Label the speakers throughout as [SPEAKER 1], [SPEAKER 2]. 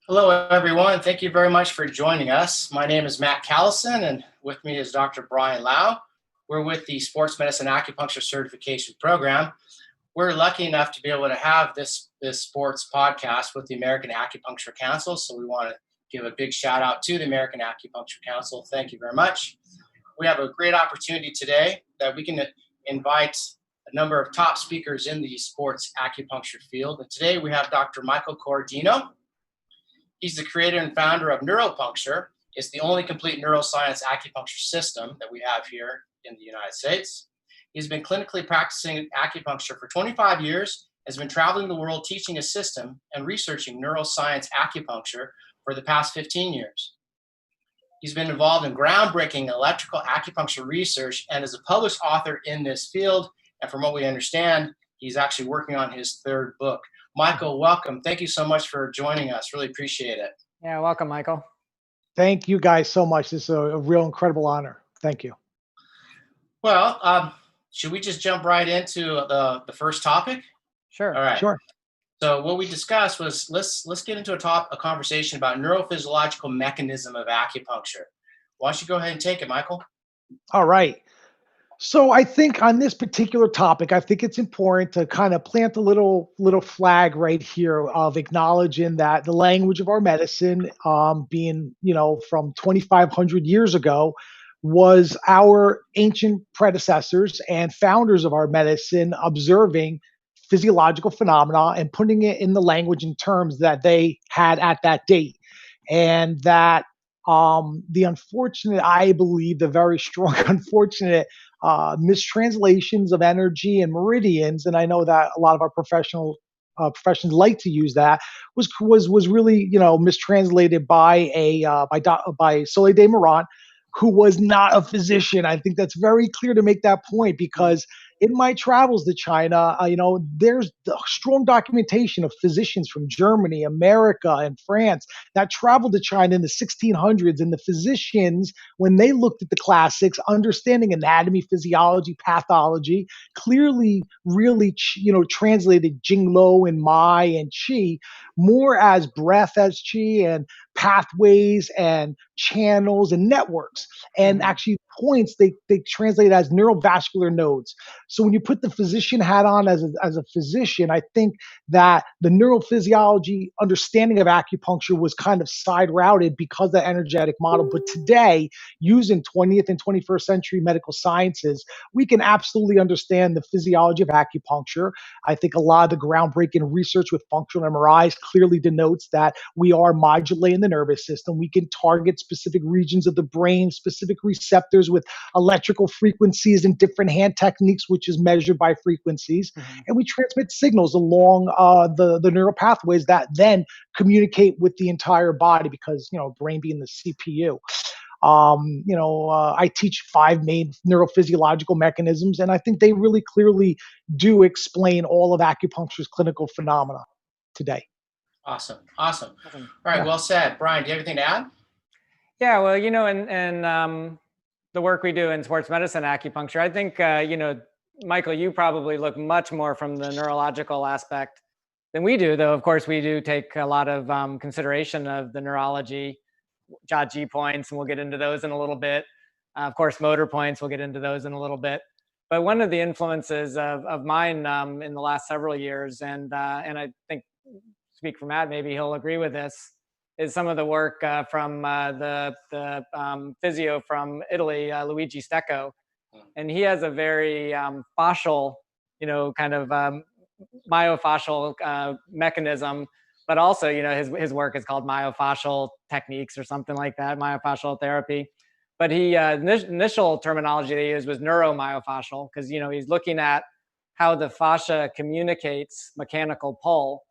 [SPEAKER 1] Hello, everyone. Thank you very much for joining us. My name is Matt Callison, and with me is Dr. Brian Lau. We're with the Sports Medicine Acupuncture Certification Program. We're lucky enough to be able to have this sports podcast with the American Acupuncture Council, so we want to give a big shout out to the American Acupuncture Council. Thank you very much. We have a great opportunity today that we can invite a number of top speakers in the sports acupuncture field. And today we have Dr. Michael Corradino. He's the creator and founder of Neuropuncture. It's the only complete neuroscience acupuncture system that we have here in the United States. He's been clinically practicing acupuncture for 25 years, has been traveling the world teaching a system and researching neuroscience acupuncture for the past 15 years. He's been involved in groundbreaking electrical acupuncture research and is a published author in this field. And from what we understand, he's actually working on his third book. Michael, welcome. Thank you so much for joining us. Really appreciate it.
[SPEAKER 2] Yeah, welcome, Michael.
[SPEAKER 3] Thank you guys so much. This is a real incredible honor. Thank you.
[SPEAKER 1] Well, should we just jump right into the first topic?
[SPEAKER 2] Sure.
[SPEAKER 1] All right.
[SPEAKER 3] Sure.
[SPEAKER 1] So what we discussed was let's get into a conversation about neurophysiological mechanism of acupuncture. Why don't you go ahead and take it, Michael?
[SPEAKER 3] All right. So I think on this particular topic, I think it's important to kind of plant a little flag right here of acknowledging that the language of our medicine, being, from 2,500 years ago, was our ancient predecessors and founders of our medicine observing physiological phenomena and putting it in the language and terms that they had at that date. And that the unfortunate, I believe, the very strong unfortunate mistranslations of energy and meridians, and I know that a lot of our professions like to use that, was really mistranslated by by Soleil de Morant, who was not a physician. I think that's very clear to make that point, because in my travels to China, there's strong documentation of physicians from Germany, America, and France that traveled to China in the 1600s. And the physicians, when they looked at the classics, understanding anatomy, physiology, pathology, clearly really, translated Jinglo and Mai and Qi more as breath as Qi, and pathways and channels and networks, and actually points they translate as neurovascular nodes. So when you put the physician hat on as a physician, I think that the neurophysiology understanding of acupuncture was kind of side routed because of the energetic model. But today, using 20th and 21st century medical sciences, we can absolutely understand the physiology of acupuncture. I think a lot of the groundbreaking research with functional MRIs clearly denotes that we are modulating the nervous system. We can target specific regions of the brain, specific receptors with electrical frequencies and different hand techniques, which is measured by frequencies. And we transmit signals along the neural pathways that then communicate with the entire body, because, brain being the CPU. I teach 5 main neurophysiological mechanisms, and I think they really clearly do explain all of acupuncture's clinical phenomena today.
[SPEAKER 1] Awesome. All right, Well said. Brian, do you have anything to add?
[SPEAKER 2] Yeah, well, in the work we do in sports medicine acupuncture, I think, Michael, you probably look much more from the neurological aspect than we do, though, of course, we do take a lot of consideration of the neurology, Jiaji points, and we'll get into those in a little bit. Of course, motor points, we'll get into those in a little bit. But one of the influences of mine in the last several years, and I think, speak for Matt, maybe he'll agree with this, is some of the work from the physio from Italy, Luigi Stecco. And he has a very fascial, kind of myofascial mechanism, but also, his work is called myofascial techniques or something like that, myofascial therapy. But he initial terminology they used was neuromyofascial, because, he's looking at how the fascia communicates mechanical pull,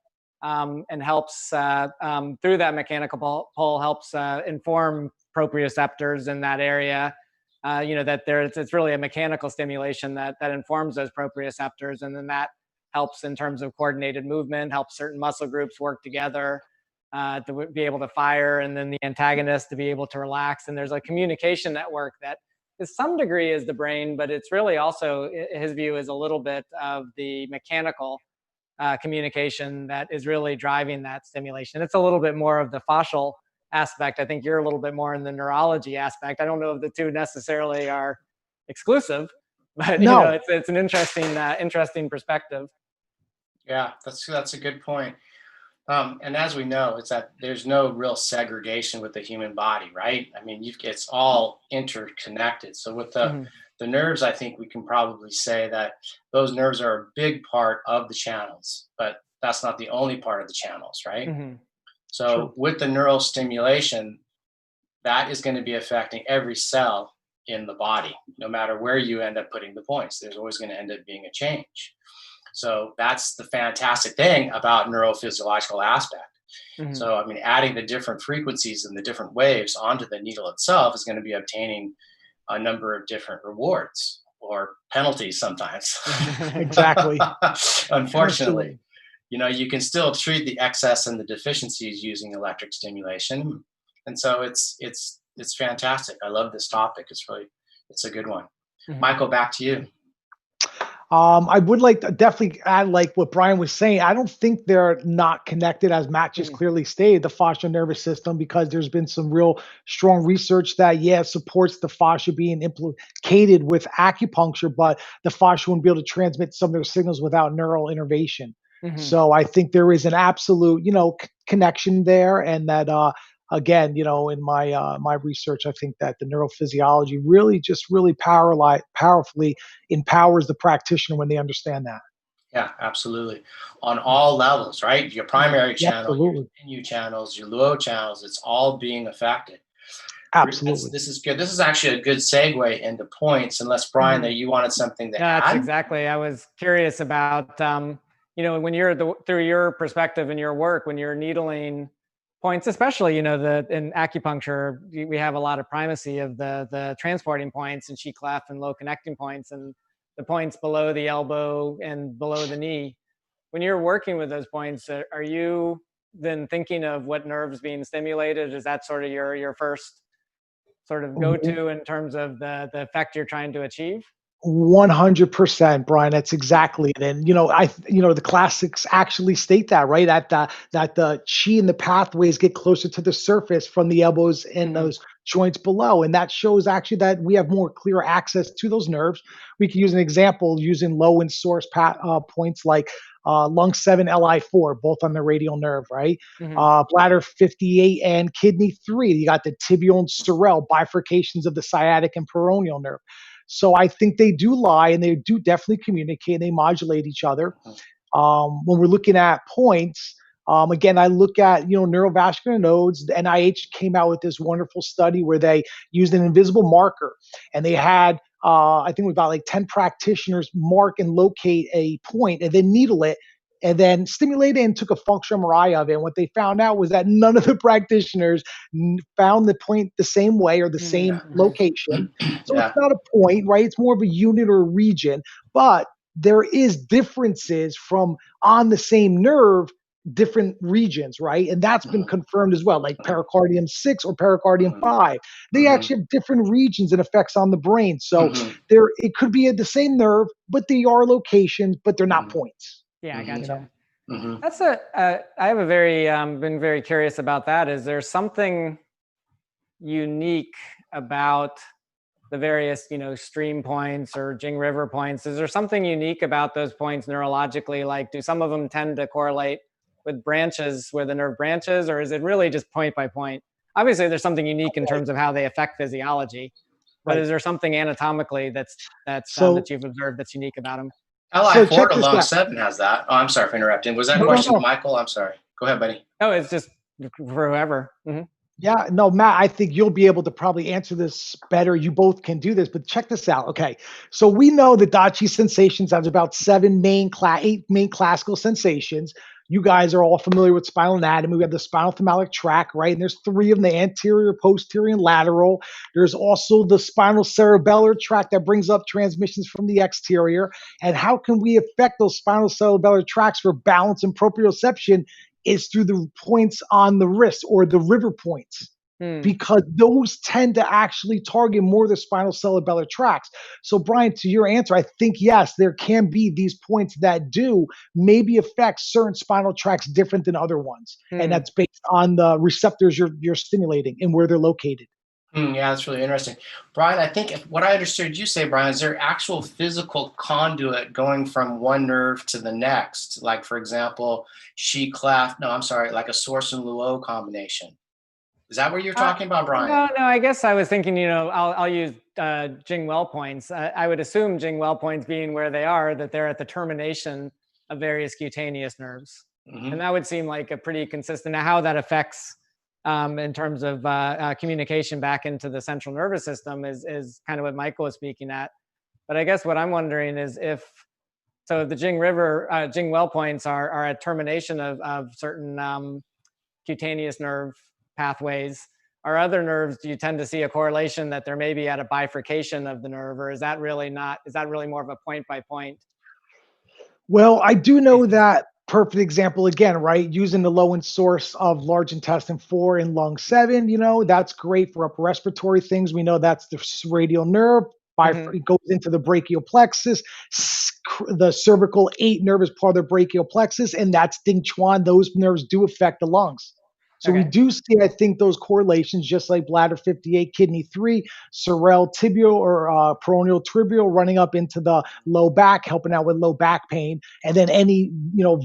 [SPEAKER 2] and helps through that mechanical pull helps inform proprioceptors in that area. That it's really a mechanical stimulation that informs those proprioceptors, and then that helps in terms of coordinated movement, helps certain muscle groups work together to be able to fire, and then the antagonist to be able to relax. And there's a communication network that to some degree is the brain, but it's really also, his view is a little bit of the mechanical communication that is really driving that stimulation. It's a little bit more of the fascial aspect. I think you're a little bit more in the neurology aspect. I don't know if the two necessarily are exclusive, but
[SPEAKER 3] No.
[SPEAKER 2] it's an interesting perspective.
[SPEAKER 1] Yeah, that's a good point. And as we know, it's that there's no real segregation with the human body, right? I mean, it's all interconnected. So with the nerves, I think we can probably say that those nerves are a big part of the channels, but that's not the only part of the channels, right? So
[SPEAKER 3] True.
[SPEAKER 1] with the neural stimulation, that is going to be affecting every cell in the body, no matter where you end up putting the points. There's always going to end up being a change. So that's the fantastic thing about neurophysiological aspect. So, I mean, adding the different frequencies and the different waves onto the needle itself is going to be obtaining a number of different rewards or penalties sometimes.
[SPEAKER 3] Exactly.
[SPEAKER 1] Unfortunately,
[SPEAKER 3] Absolutely.
[SPEAKER 1] you can still treat the excess and the deficiencies using electric stimulation. And so it's fantastic. I love this topic. It's a good one. Michael, back to you.
[SPEAKER 3] I would like to definitely add, like what Brian was saying. I don't think they're not connected, as Matt just clearly stated, the fascial nervous system, because there's been some real strong research that, supports the fascia being implicated with acupuncture, but the fascia wouldn't be able to transmit some of their signals without neural innervation. So I think there is an absolute, connection there, and that, again, in my research, I think that the neurophysiology really powerfully empowers the practitioner when they understand that.
[SPEAKER 1] Yeah, absolutely. On all levels, right? Your primary channel, your continue channels, your Luo channels, it's all being affected.
[SPEAKER 3] Absolutely.
[SPEAKER 1] This is good. This is actually a good segue into points, unless, Brian, that you wanted something to add.
[SPEAKER 2] That's exactly. I was curious about, when you're through your perspective and your work, when you're needling points, especially, in acupuncture, we have a lot of primacy of the transporting points and Xi-cleft and Luo-connecting points and the points below the elbow and below the knee. When you're working with those points, are you then thinking of what nerves being stimulated? Is that sort of your first sort of go-to in terms of the effect you're trying to achieve?
[SPEAKER 3] 100%, Brian. That's exactly it. And the classics actually state that, right? That the chi and the pathways get closer to the surface from the elbows and those joints below, and that shows actually that we have more clear access to those nerves. We can use an example using low and source points like lung 7, Li4, both on the radial nerve, right? Bladder 58 and kidney 3. You got the tibial and surreal bifurcations of the sciatic and peroneal nerve. So I think they do lie, and they do definitely communicate, and they modulate each other. When we're looking at points, again, I look at, neurovascular nodes. The NIH came out with this wonderful study where they used an invisible marker, and they had, I think it was about like 10 practitioners mark and locate a point and then needle it and then stimulate it and took a functional MRI of it. And what they found out was that none of the practitioners found the point the same way or the same location. So it's not a point, right? It's more of a unit or a region, but there is differences from on the same nerve, different regions, right? And that's been confirmed as well, like pericardium 6 or pericardium 5. They actually have different regions and effects on the brain. So it could be at the same nerve, but they are locations, but they're not points.
[SPEAKER 2] Yeah, I gotcha. That's I have been very curious about that. Is there something unique about the various, stream points or Jing River points? Is there something unique about those points neurologically? Like, do some of them tend to correlate with branches, where the nerve branches, or is it really just point by point? Obviously, there's something unique in terms of how they affect physiology, but is there something anatomically that you've observed that's unique about them?
[SPEAKER 1] Li4 to lung 7 has that. Oh, I'm sorry for interrupting. Was that a question, Michael? I'm sorry. Go ahead, buddy.
[SPEAKER 2] No, it's just for whoever.
[SPEAKER 3] Yeah, no, Matt, I think you'll be able to probably answer this better. You both can do this, but check this out. Okay, so we know that Dachi sensations has about 8 main classical sensations. You guys are all familiar with spinal anatomy. We have the spinal thalamic tract, right? And there's 3 of them: the anterior, posterior, and lateral. There's also the spinal cerebellar tract that brings up transmissions from the exterior. And how can we affect those spinal cerebellar tracts for balance and proprioception? Is through the points on the wrist, or the river points. because those tend to actually target more the spinal cerebellar tracts. So, Brian, to your answer, I think, yes, there can be these points that do maybe affect certain spinal tracts different than other ones. And that's based on the receptors you're stimulating and where they're located.
[SPEAKER 1] Yeah, that's really interesting. Brian, I think what I understood you say, Brian, is there actual physical conduit going from one nerve to the next? Like, for example, Xi-cleft, no, I'm sorry, like a source and Luo combination. Is that what you're talking about, Brian?
[SPEAKER 2] No, I guess I was thinking, I'll use Jing Well points. I would assume Jing Well points being where they are, that they're at the termination of various cutaneous nerves. And that would seem like a pretty consistent. Now, how that affects in terms of communication back into the central nervous system is kind of what Michael was speaking at. But I guess what I'm wondering is so the Jing Well points are a termination of certain cutaneous nerve pathways. Are other nerves, do you tend to see a correlation that there may be at a bifurcation of the nerve, or is that really more of a point by point?
[SPEAKER 3] Well, I do know that perfect example again, right? Using the low end source of large intestine 4 and lung 7, that's great for upper respiratory things. We know that's the radial nerve. It goes into the brachial plexus. The cervical 8 nerve is part of the brachial plexus, and that's Ding Chuan. Those nerves do affect the lungs. So we do see, I think, those correlations, just like bladder 58, kidney 3, cerebral tibial or peroneal tibial running up into the low back, helping out with low back pain, and then any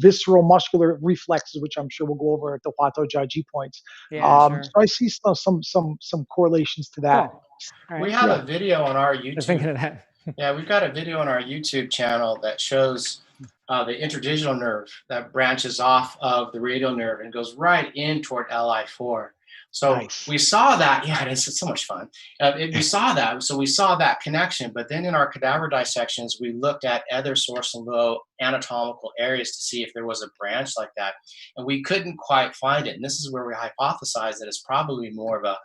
[SPEAKER 3] visceral muscular reflexes, which I'm sure we'll go over at the Huatuojiaji points.
[SPEAKER 2] Yeah, sure.
[SPEAKER 3] So I see some correlations to that.
[SPEAKER 2] Cool. Right.
[SPEAKER 1] We have a video on our
[SPEAKER 2] I was
[SPEAKER 1] YouTube.
[SPEAKER 2] thinking of that.
[SPEAKER 1] Yeah, we've got a video on our YouTube channel that shows the interdigital nerve that branches off of the radial nerve and goes right in toward LI4. So
[SPEAKER 3] Nice.
[SPEAKER 1] we saw that. Yeah, it's so much fun. We saw that. So we saw that connection. But then in our cadaver dissections, we looked at other source and low anatomical areas to see if there was a branch like that. And we couldn't quite find it. And this is where we hypothesized that it's probably more of a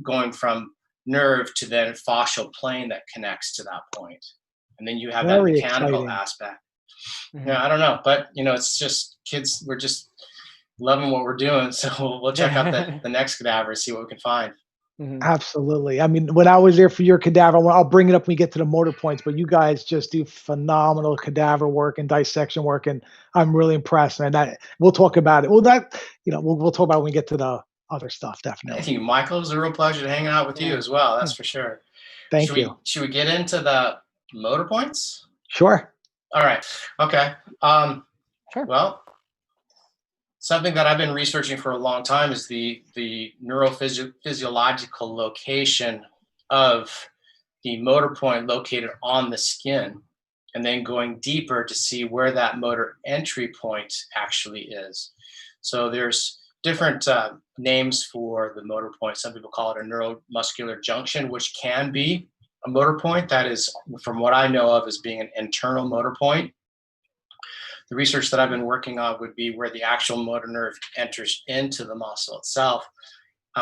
[SPEAKER 1] going from nerve to then fascial plane that connects to that point. And then you have that mechanical aspect. Yeah, I don't know, but it's just kids. We're just loving what we're doing, so we'll check out the next cadaver and see what we can find.
[SPEAKER 3] Absolutely. I mean, when I was there for your cadaver, I'll bring it up when we get to the motor points. But you guys just do phenomenal cadaver work and dissection work, and I'm really impressed. Man, we'll talk about it. Well, we'll talk about it when we get to the other stuff. Definitely.
[SPEAKER 1] Thank you, Michael. It was a real pleasure to hang out with you as well. That's for sure.
[SPEAKER 3] Thank you.
[SPEAKER 1] Should we get into the motor points?
[SPEAKER 3] Sure.
[SPEAKER 1] All right. Okay.
[SPEAKER 2] Sure.
[SPEAKER 1] Well, something that I've been researching for a long time is the neurophysiological location of the motor point located on the skin, and then going deeper to see where that motor entry point actually is. So there's different names for the motor point. Some people call it a neuromuscular junction, which can be a motor point. That is, from what I know of, as being an internal motor point. The research that I've been working on would be where the actual motor nerve enters into the muscle itself.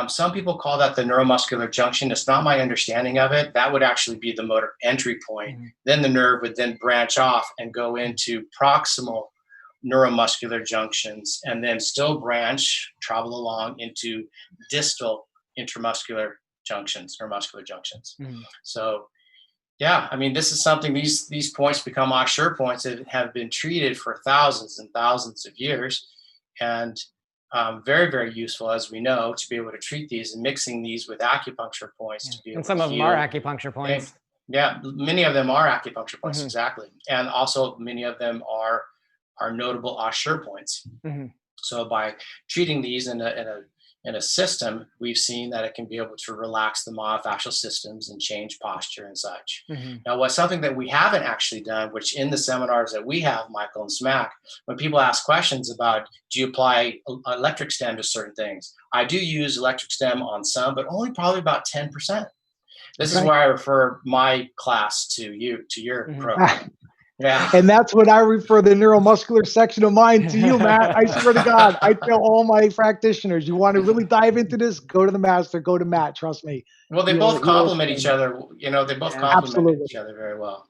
[SPEAKER 1] Some people call that the neuromuscular junction. It's not my understanding of it. That would actually be the motor entry point. Then the nerve would then branch off and go into proximal neuromuscular junctions, and then still travel along into distal intramuscular junctions, neuromuscular junctions. So yeah, I mean, this is something, these points become Acupuncture points that have been treated for thousands and thousands of years, and very, very useful, as we know, to be able to treat these, and mixing these with acupuncture points to be able
[SPEAKER 2] and some
[SPEAKER 1] to
[SPEAKER 2] of them
[SPEAKER 1] heal.
[SPEAKER 2] are acupuncture points.
[SPEAKER 1] Yeah, many of them are acupuncture points, exactly. And also many of them are notable Acupuncture points. So by treating these in a system, we've seen that it can be able to relax the myofascial systems and change posture and such. Now, what's something that we haven't actually done, which in the seminars that we have, Michael and Smack, when people ask questions about, do you apply electric stem to certain things? I do use electric stem on some, but only probably about 10%. This is where I refer my class to your program. Yeah.
[SPEAKER 3] And that's when I refer the neuromuscular section of mine to you, Matt. I swear to God, I tell all my practitioners, you want to really dive into this, go to the master, go to Matt. Trust me.
[SPEAKER 1] Well, they both complement each other. They both complement each other very well.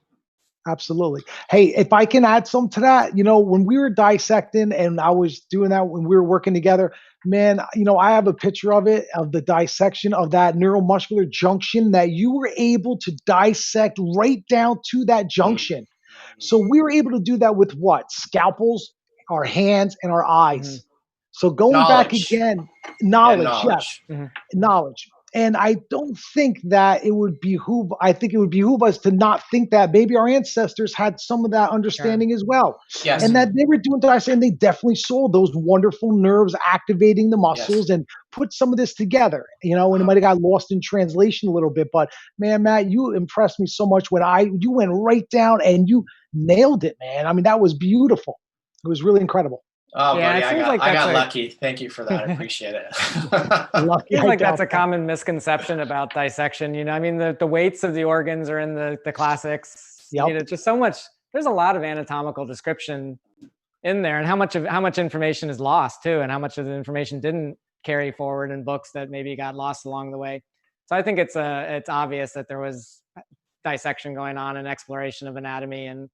[SPEAKER 3] Absolutely. Hey, if I can add some to that, when we were dissecting and I was doing that when we were working together, man, I have a picture of it, of the dissection of that neuromuscular junction that you were able to dissect right down to that junction. So we were able to do that with what? Scalpels, our hands, and our
[SPEAKER 2] Hmm.
[SPEAKER 3] eyes. So going back
[SPEAKER 1] Knowledge
[SPEAKER 3] again,
[SPEAKER 1] and
[SPEAKER 3] knowledge, yes,
[SPEAKER 1] knowledge.
[SPEAKER 2] Hmm.
[SPEAKER 3] knowledge. And I don't think that I think it would behoove us to not think that maybe our ancestors had some of that
[SPEAKER 2] Sure.
[SPEAKER 3] understanding as well.
[SPEAKER 1] Yes.
[SPEAKER 3] And that they were doing that, and they definitely saw those wonderful nerves activating the
[SPEAKER 1] Yes.
[SPEAKER 3] muscles and put some of this together, and it might have got lost in translation a little bit. But man, Matt, you impressed me so much you went right down and you nailed it, man. I mean, that was beautiful. It was really incredible.
[SPEAKER 1] Oh,
[SPEAKER 2] Yeah,
[SPEAKER 1] buddy,
[SPEAKER 2] it
[SPEAKER 1] I
[SPEAKER 2] seems
[SPEAKER 1] got
[SPEAKER 2] like
[SPEAKER 1] I
[SPEAKER 2] that's
[SPEAKER 1] got
[SPEAKER 2] a
[SPEAKER 1] lucky. Thank you for that. I appreciate it.
[SPEAKER 3] Lucky
[SPEAKER 2] seems
[SPEAKER 3] I
[SPEAKER 2] like that's
[SPEAKER 3] got
[SPEAKER 2] a
[SPEAKER 3] that.
[SPEAKER 2] common misconception about dissection. I mean, the weights of the organs are in the classics.
[SPEAKER 3] Yep.
[SPEAKER 2] It's just so much. There's a lot of anatomical description in there, and how much information is lost too, and how much of the information didn't carry forward in books that maybe got lost along the way. So I think it's obvious that there was dissection going on and exploration of anatomy, and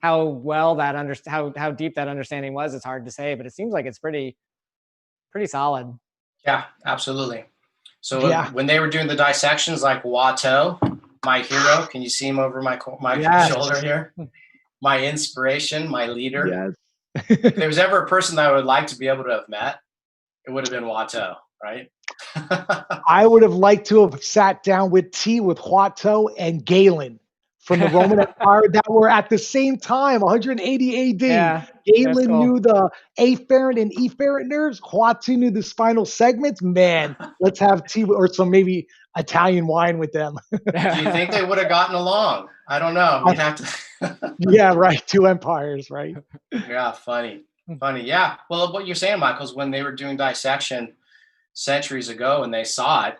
[SPEAKER 2] how well how deep that understanding was. It's hard to say, but it seems like it's pretty solid.
[SPEAKER 1] Yeah, absolutely. So
[SPEAKER 3] Yeah.
[SPEAKER 1] when they were doing the dissections, like Huatuo, my hero, can you see him over my
[SPEAKER 3] Yes.
[SPEAKER 1] shoulder here? My inspiration, my leader.
[SPEAKER 3] Yes.
[SPEAKER 1] If there was ever a person that I would like to be able to have met, it would have been Huatuo, right?
[SPEAKER 3] I would have liked to have sat down with Huatuo and Galen from the Roman Empire that were at the same time, 180 AD.
[SPEAKER 2] Yeah, that's
[SPEAKER 3] Galen
[SPEAKER 2] cool.
[SPEAKER 3] knew the afferent and efferent nerves. Huatuo knew the spinal segments. Man, let's have tea or some maybe Italian wine with them.
[SPEAKER 1] Do you think they would have gotten along? I don't know. We'd have to.
[SPEAKER 3] Yeah, right. Two empires, right?
[SPEAKER 1] Yeah, funny. Yeah. Well, what you're saying, Michael, is when they were doing dissection centuries ago and they saw it,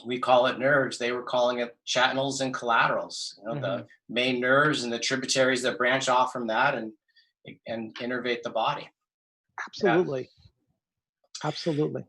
[SPEAKER 1] we call it nerves. They were calling it channels and collaterals. The main nerves and the tributaries that branch off from that and innervate the body.
[SPEAKER 3] Absolutely.
[SPEAKER 1] Yeah.
[SPEAKER 3] Absolutely.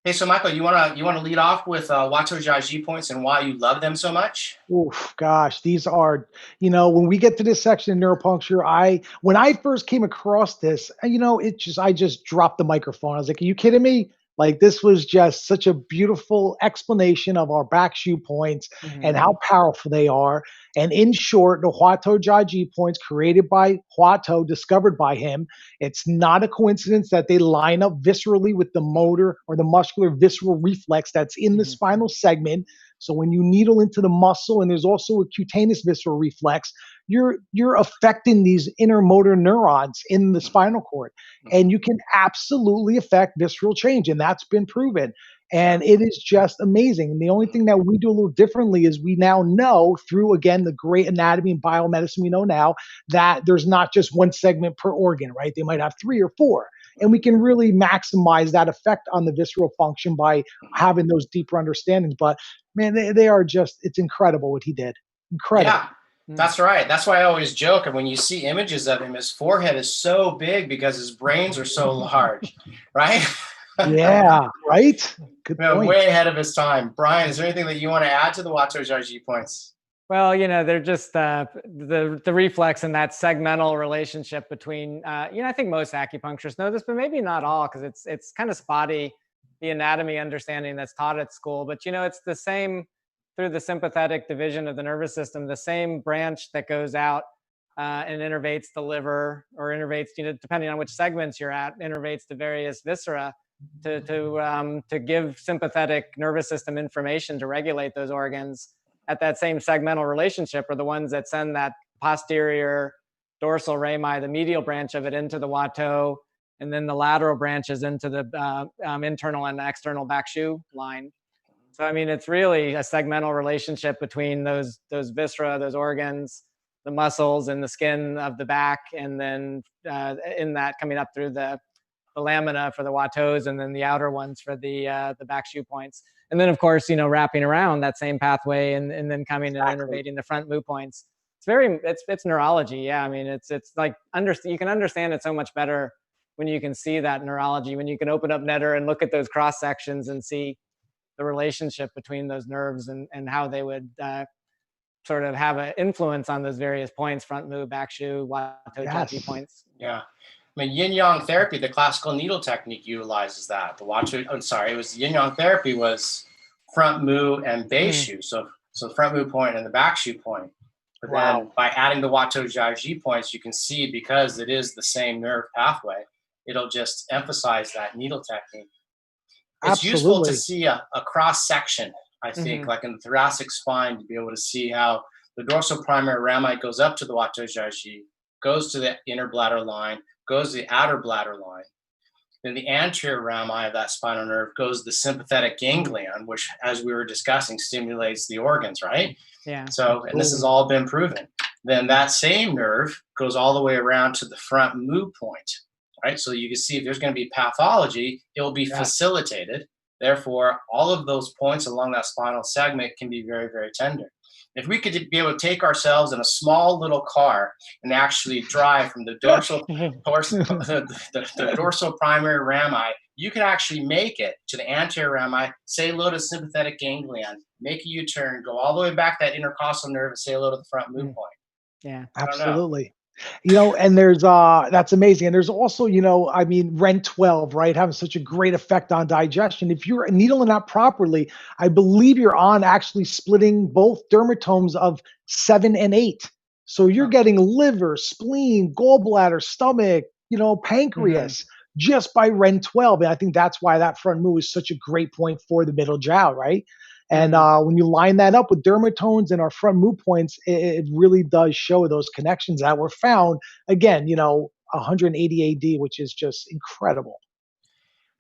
[SPEAKER 1] Hey, so Michael, you wanna lead off with Huatuojiaji points and why you love them so much?
[SPEAKER 3] Oof, gosh, these are, when we get to this section in neuropuncture, when I first came across this, I just dropped the microphone. I was like, are you kidding me? Like, this was just such a beautiful explanation of our Back-shu points and how powerful they are. And in short, the Huatuojiaji points created by Huatuo, discovered by him, it's not a coincidence that they line up viscerally with the motor or the muscular visceral reflex that's in the spinal segment. So when you needle into the muscle, and there's also a cutaneous visceral reflex, you're affecting these inner motor neurons in the spinal cord, and you can absolutely affect visceral change, and that's been proven. And it is just amazing. And the only thing that we do a little differently is we now know through, again, the great anatomy and biomedicine we know now, that there's not just one segment per organ, right? They might have 3 or 4. And we can really maximize that effect on the visceral function by having those deeper understandings. But man, they are just, it's incredible what he did. Incredible.
[SPEAKER 1] Yeah, that's right. That's why I always joke. And when you see images of him, his forehead is so big because his brains are so large, right?
[SPEAKER 3] Yeah, right? Good point.
[SPEAKER 1] Way ahead of his time. Brian, is there anything that you want to add to the Huatuojiaji points?
[SPEAKER 2] Well, they're just the reflex and that segmental relationship between. I think most acupuncturists know this, but maybe not all, because it's kind of spotty, the anatomy understanding that's taught at school. But it's the same through the sympathetic division of the nervous system, the same branch that goes out and innervates the liver, or innervates, depending on which segments you're at, innervates the various viscera to give sympathetic nervous system information to regulate those organs. At that same segmental relationship are the ones that send that posterior dorsal rami, the medial branch of it, into the Huatuo, and then the lateral branches into the internal and external Back-shu line. So, I mean, it's really a segmental relationship between those viscera, those organs, the muscles, and the skin of the back, and then in that coming up through the lamina for the Huatuos, and then the outer ones for the Back-shu points. And then, of course, wrapping around that same pathway and then coming and innervating the front mu points. It's neurology. Yeah. I mean, it's like, you can understand it so much better when you can see that neurology, when you can open up Netter and look at those cross sections and see the relationship between those nerves and how they would sort of have an influence on those various points, front mu, Back-shu, Huatuojiaji points.
[SPEAKER 1] Yeah. I mean, yin-yang therapy, the classical needle technique utilizes that. It was yin-yang therapy was front mu and Back-shu. So front mu point and the Back-shu point. But then by adding the Huatuojiaji points, you can see, because it is the same nerve pathway, it'll just emphasize that needle technique. It's useful to see a cross section, I think, like in the thoracic spine, to be able to see how the dorsoprimary rami goes up to the Huatuojiaji, goes to the inner bladder line, goes to the outer bladder line. Then the anterior rami of that spinal nerve goes to the sympathetic ganglion, which, as we were discussing, stimulates the organs, right?
[SPEAKER 2] Yeah.
[SPEAKER 1] So, and this has all been proven. Then that same nerve goes all the way around to the front mu point, right? So you can see if there's going to be pathology, it will be facilitated. Therefore, all of those points along that spinal segment can be very, very tender. If we could be able to take ourselves in a small little car and actually drive from the dorsoprimary rami, you can actually make it to the anterior rami, say hello to sympathetic ganglion, make a U-turn, go all the way back that intercostal nerve and say hello to the front mu point.
[SPEAKER 2] Yeah,
[SPEAKER 3] absolutely. And there's that's amazing. And there's also, I mean, REN12, right, having such a great effect on digestion. If you're needling that properly, I believe you're on actually splitting both dermatomes of 7 and 8. So you're getting liver, spleen, gallbladder, stomach, pancreas, just by REN12. And I think that's why that front mu is such a great point for the middle jiao, right? And when you line that up with dermatomes and our front mu points, it really does show those connections that were found, again, 180 AD, which is just incredible.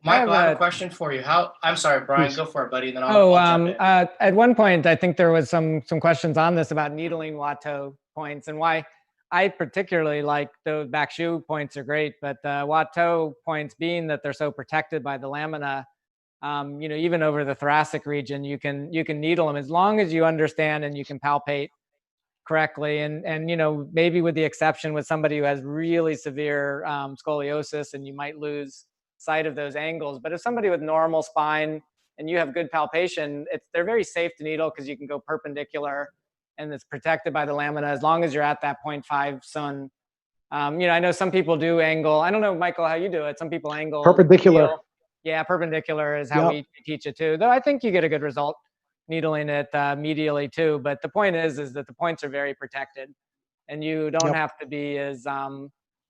[SPEAKER 1] Michael, I have a question for you. I'm sorry, Brian, go for it, buddy. Then I'll jump in.
[SPEAKER 2] At one point, I think there was some questions on this about needling Huatuo points, and why I particularly like those Back-shu points are great, but the Huatuo points, being that they're so protected by the lamina, even over the thoracic region, you can needle them as long as you understand and you can palpate correctly. And maybe with the exception with somebody who has really severe scoliosis, and you might lose sight of those angles. But if somebody with normal spine and you have good palpation, they're very safe to needle because you can go perpendicular and it's protected by the lamina as long as you're at that 0.5 sun. I know some people do angle. I don't know, Michael, how you do it. Some people angle
[SPEAKER 3] perpendicular.
[SPEAKER 2] Yeah, perpendicular is how we teach it too. Though I think you get a good result needling it medially too. But the point is that the points are very protected, and you don't have to be as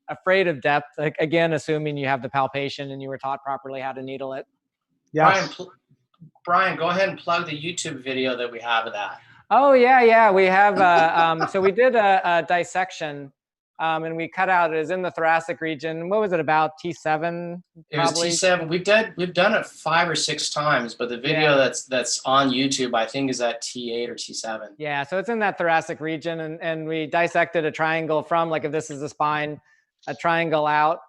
[SPEAKER 2] afraid of depth. Like, again, assuming you have the palpation and you were taught properly how to needle it.
[SPEAKER 3] Yes.
[SPEAKER 1] Brian, go ahead and plug the YouTube video that we have of that.
[SPEAKER 2] Oh yeah, we have. So we did a dissection. And we cut out, it was in the thoracic region. What was it, about T7?
[SPEAKER 1] It was T7. We've done it 5 or 6 times, but the video that's on YouTube, I think, is at T8 or T7.
[SPEAKER 2] Yeah, so it's in that thoracic region, and we dissected a triangle from, like, if this is the spine, a triangle out,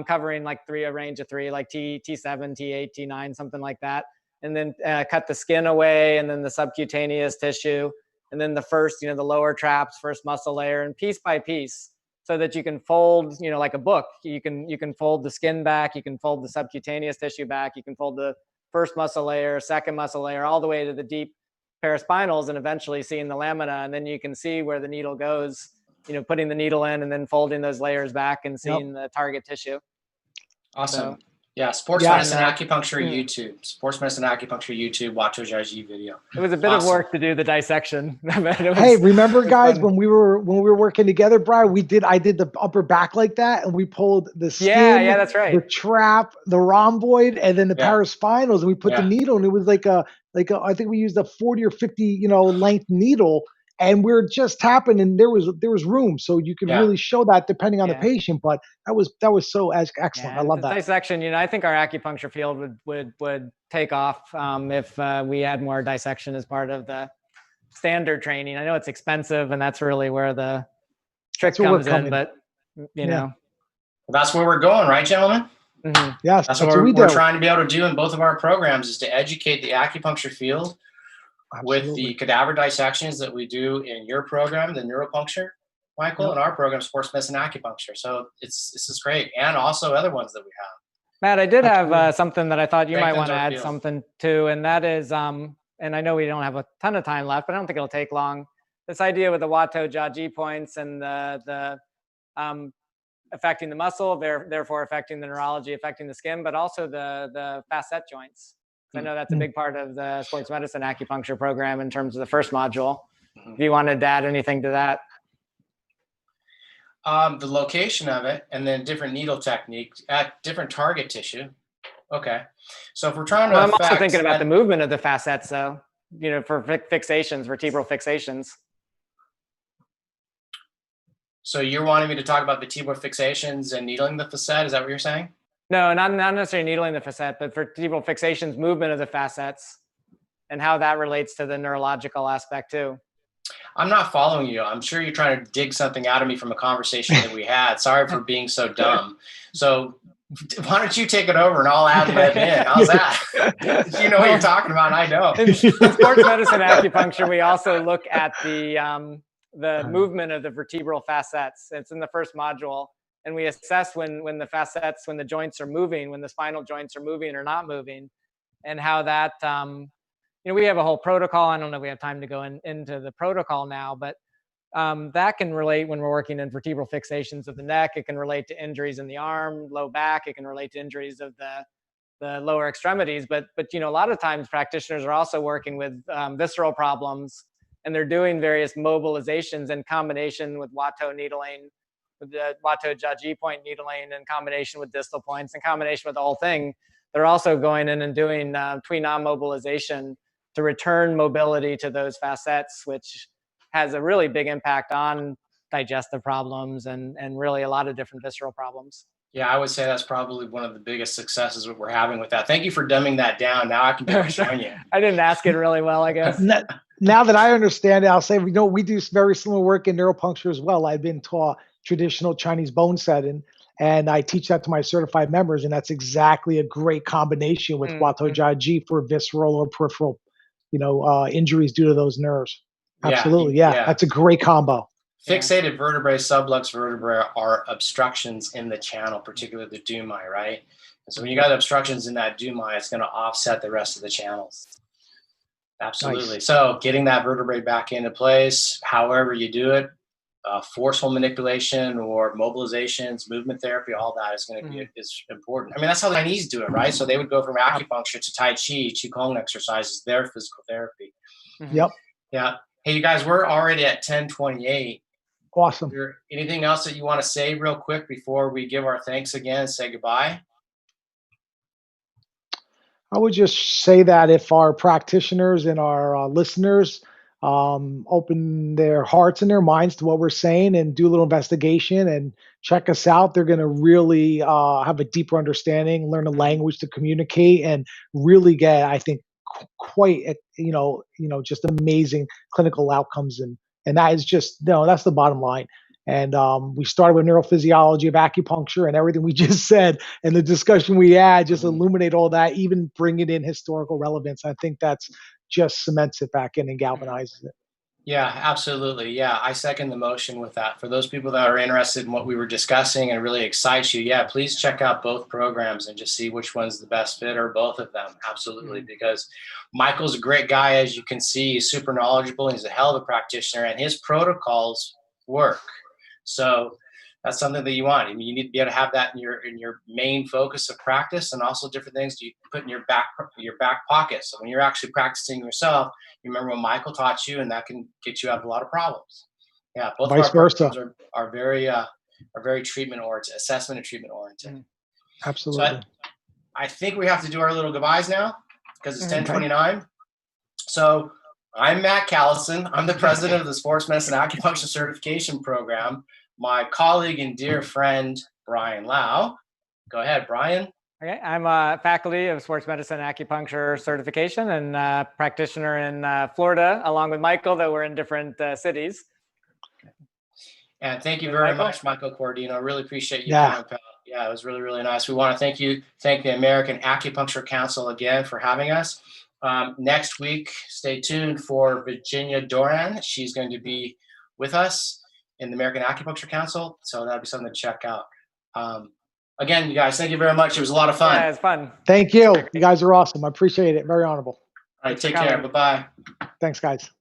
[SPEAKER 2] covering like a range of 3, like T7, T8, T9, something like that. And then cut the skin away, and then the subcutaneous tissue. And then the first, the lower traps, first muscle layer, and piece by piece, so that you can fold, like a book. You can fold the skin back, you can fold the subcutaneous tissue back, you can fold the first muscle layer, second muscle layer, all the way to the deep paraspinals, and eventually seeing the lamina. And then you can see where the needle goes, putting the needle in and then folding those layers back and seeing the target tissue.
[SPEAKER 1] Awesome. Yeah, Sports Medicine Acupuncture YouTube. Sports Medicine Acupuncture YouTube, Huatuojiaji video.
[SPEAKER 2] It was a bit of work to do the dissection.
[SPEAKER 3] Hey, remember, guys, when we were working together, Brian, I did the upper back like that, and we pulled the skin,
[SPEAKER 2] that's right,
[SPEAKER 3] the trap, the rhomboid, and then the paraspinals, and we put the needle, and it was like a I think we used a 40 or 50 length needle. And we're just tapping, and there was room, so you can really show that depending on the patient. But that was so excellent. I love that
[SPEAKER 2] dissection. I think our acupuncture field would take off if we had more dissection as part of the standard training. I know it's expensive, and that's really where the trick comes in. But
[SPEAKER 1] that's where we're going, right, gentlemen?
[SPEAKER 2] Mm-hmm.
[SPEAKER 3] Yes,
[SPEAKER 1] that's what we're trying to be able to do in both of our programs, is to educate the acupuncture field. Absolutely. With the cadaver dissections that we do in your program, the neuropuncture, Michael, and our program, Sports Medicine Acupuncture. So this is great. And also other ones that we have.
[SPEAKER 2] Matt, I did have something that I thought you might want to add something to, and that is, and I know we don't have a ton of time left, but I don't think it'll take long. this idea with the Huatuojiaji points and the affecting the muscle, therefore affecting the neurology, affecting the skin, but also the facet joints. I know that's a big part of the sports medicine acupuncture program in terms of the first module. If you wanted to add anything to that.
[SPEAKER 1] The location of it, and then different needle technique at different target tissue. Okay. So if we're trying to
[SPEAKER 2] I'm also thinking about the movement of the facets, though, for fixations, vertebral fixations.
[SPEAKER 1] So you're wanting me to talk about vertebral fixations and needling the facet? Is that what you're saying?
[SPEAKER 2] No, not necessarily needling the facet, but vertebral fixations, movement of the facets, and how that relates to the neurological aspect too.
[SPEAKER 1] I'm not following you. I'm sure you're trying to dig something out of me from a conversation that we had. Sorry for being so dumb. So why don't you take it over and I'll add that in? How's that? You know what you're talking about, and I don't.
[SPEAKER 2] In sports medicine acupuncture, we also look at the movement of the vertebral facets. It's in the first module, and we assess when the facets, when the joints are moving, when the spinal joints are moving or not moving, and how that we have a whole protocol. I don't know if we have time to go into the protocol now, but that can relate when we're working in vertebral fixations of the neck. It can relate to injuries in the arm, low back. It can relate to injuries of the lower extremities. But a lot of times practitioners are also working with visceral problems, and they're doing various mobilizations in combination with Huatuo needling, with the Huatuojiaji point needling, in combination with distal points, in combination with the whole thing. They're also going in and doing Tui-Nam mobilization to return mobility to those facets, which has a really big impact on digestive problems and really a lot of different visceral problems.
[SPEAKER 1] Yeah, I would say that's probably one of the biggest successes that we're having with that. Thank you for dumbing that down. Now I can better join you.
[SPEAKER 2] I didn't ask it really well, I guess.
[SPEAKER 3] Now that I understand it, I'll say, we do very similar work in neuropuncture as well. I've been taught traditional Chinese bone setting, and I teach that to my certified members, and that's exactly a great combination with Huatuojiaji for visceral or peripheral, injuries due to those nerves. Absolutely, yeah. That's a great combo.
[SPEAKER 1] Fixated vertebrae, sublux vertebrae are obstructions in the channel, particularly the dumai, right? And so when you got obstructions in that dumai, it's going to offset the rest of the channels. Absolutely. Nice. So getting that vertebrae back into place, however you do it, forceful manipulation or mobilizations, movement therapy, all that is going to be is important. I mean, that's how the Chinese do it, right? So they would go from acupuncture to Tai Chi, Qigong exercises, their physical therapy.
[SPEAKER 3] Yep.
[SPEAKER 1] Yeah. Hey, you guys, we're already at 10:28.
[SPEAKER 3] Awesome.
[SPEAKER 1] Is there anything else that you want to say real quick before we give our thanks again and say goodbye?
[SPEAKER 3] I would just say that if our practitioners and our listeners open their hearts and their minds to what we're saying and do a little investigation and check us out, they're going to really have a deeper understanding, learn a language to communicate, and really get, I think, quite, just amazing clinical outcomes. And that is just, that's the bottom line. And we started with neurophysiology of acupuncture, and everything we just said and the discussion we had just illuminate all that, even bring it in historical relevance. I think that's just cements it back in and galvanizes it.
[SPEAKER 1] Yeah, absolutely. Yeah, I second the motion with that. For those people that are interested in what we were discussing and really excites you, please check out both programs and just see which one's the best fit, or both of them. Absolutely. Because Michael's a great guy, as you can see. He's super knowledgeable. He's a hell of a practitioner, and his protocols work. So that's something that you want. I mean, you need to be able to have that in your main focus of practice, and also different things you put in your back pocket. So when you're actually practicing yourself, you remember what Michael taught you, and that can get you out of a lot of problems. Yeah, both
[SPEAKER 3] Vice
[SPEAKER 1] of our
[SPEAKER 3] versa
[SPEAKER 1] programs are very treatment oriented, assessment and treatment oriented.
[SPEAKER 3] Absolutely.
[SPEAKER 1] So I think we have to do our little goodbyes now because it's 10:29. So I'm Matt Callison. I'm the president of the Sports Medicine Acupuncture Certification Program. My colleague and dear friend, Brian Lau. Go ahead, Brian.
[SPEAKER 2] Okay, I'm a faculty of sports medicine acupuncture certification and practitioner in Florida, along with Michael, though we're in different cities.
[SPEAKER 1] And thank you very much, Michael Cordino. Really appreciate you coming, pal. Yeah, it was really, really nice. We want to thank the American Acupuncture Council again for having us. Next week, stay tuned for Virginia Doran. She's going to be with us in the American Acupuncture Council, so that'll be something to check out. Again, you guys, thank you very much. It was a lot of fun.
[SPEAKER 2] Yeah, it was fun.
[SPEAKER 3] Thank you. You guys are awesome. I appreciate it. Very honorable.
[SPEAKER 1] All right, take care. Bye-bye.
[SPEAKER 3] Thanks, guys.